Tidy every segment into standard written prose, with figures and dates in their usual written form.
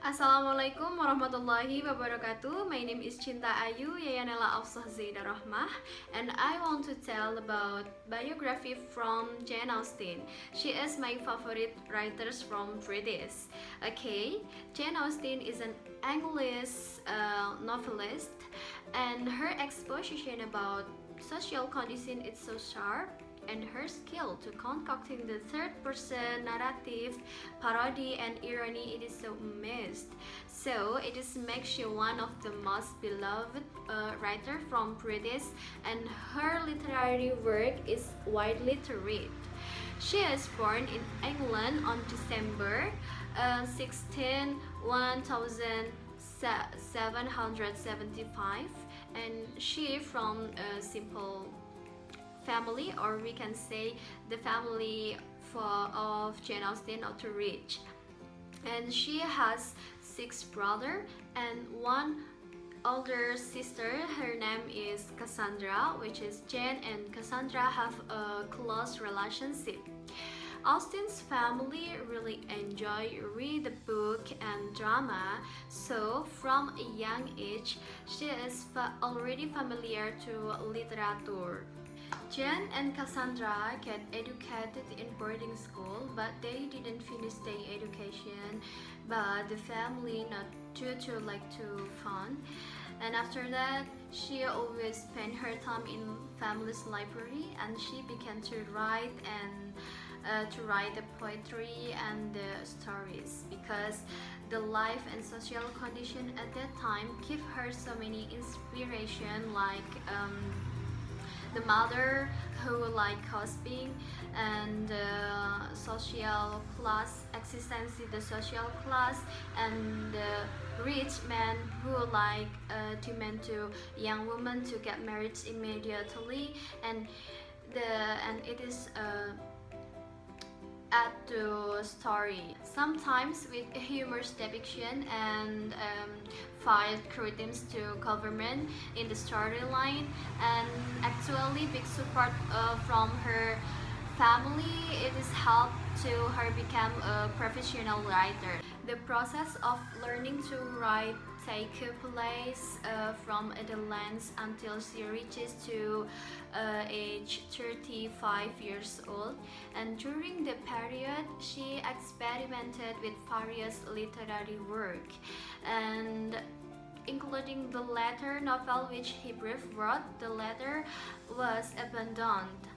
Assalamualaikum warahmatullahi wabarakatuh. My name is Cinta Ayu Yayanela Afsah Zaida Rahmah, and I want to tell about biography from Jane Austine. She is my favorite writer from Brithis. Okay, Jane Austine is an English novelist, and her exposition about social condition is so sharp, and her skill to concocting the third-person narrative, parody, and irony, it is so amazed. So it is makes you one of the most beloved writer from British, and her literary work is widely to read. She is born in England on December 16, 1775, and she from a simple family, or we can say the family of Jane Austen or to rich. And she has 6 brothers and 1 older sister. Her name is Cassandra, which is Jane and Cassandra have a close relationship. Austen's family really enjoy read the book and drama, so from a young age she is already familiar to literature. Jane and Cassandra get educated in boarding school, but they didn't finish their education. But the family not too like to fun, and after that, she always spent her time in family's library, and she began to write the poetry and the stories, because the life and social condition at that time give her so many inspiration, like the mother who like hosting, and social class existence, the social class, and the rich man who like demand to young women to get married immediately, and it is add to story, sometimes with humorous depiction and fight criticisms to government in the storyline, and actually big support from her family. It is helped to her become a professional writer. The process of learning to write take place from adolescence until she reaches to age 35 years old, and during the period she experimented with various literary work, and including the latter novel which he briefly wrote. The latter was abandoned,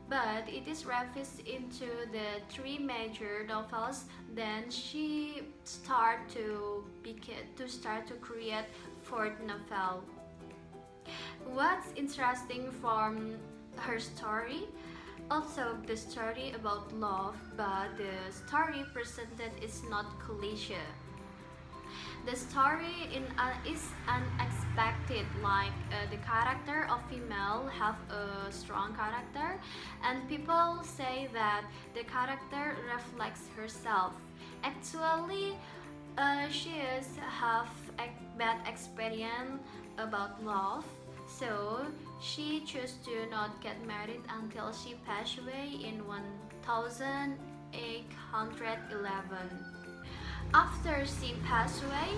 but it is revised into the 3 major novels. Then she start to create 4th novel. What's interesting from her story? Also the story about love, but the story presented is not cliche. The story is unexpected, like the character of female have a strong character, and people say that the character reflects herself. Actually, she is have a bad experience about love, so she chose to not get married until she passed away in 1811. After she passed away,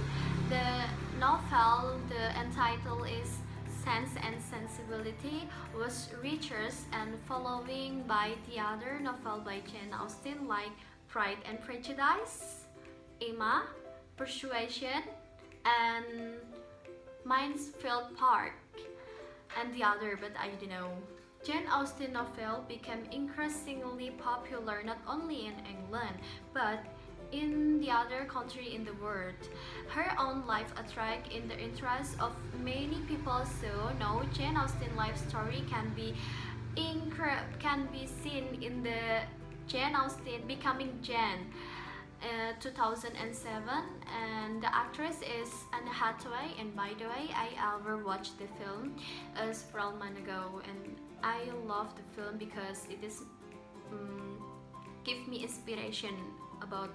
the novel, the entitle is Sense and Sensibility, was researched and following by the other novel by Jane Austen, like Pride and Prejudice, Emma, Persuasion, and Mansfield Park, and the other, but I don't know. Jane Austen novel became increasingly popular not only in England, but in the other country in the world. Her own life attract in the interest of many people, so now Jane Austen life story can be seen in the Jane Austen Becoming Jane 2007, and the actress is Anne Hathaway. And by the way, I ever watched the film several months ago, and I love the film because it is give me inspiration about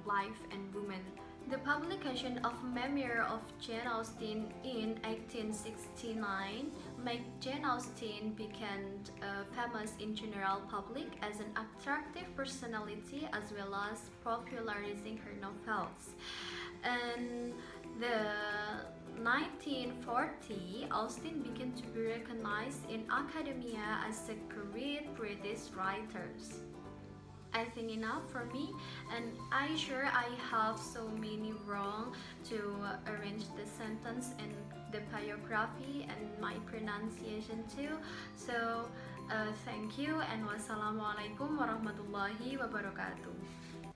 life and women The publication of Memoir of Jane Austen in 1869 made Jane Austen become famous in general public as an attractive personality as well as popularizing her novels. In the 1940, Austen began to be recognized in academia as a great British writer. I think enough for me, and I sure I have so many wrong to arrange the sentence and the biography and my pronunciation too. So thank you and wassalamualaikum warahmatullahi wabarakatuh.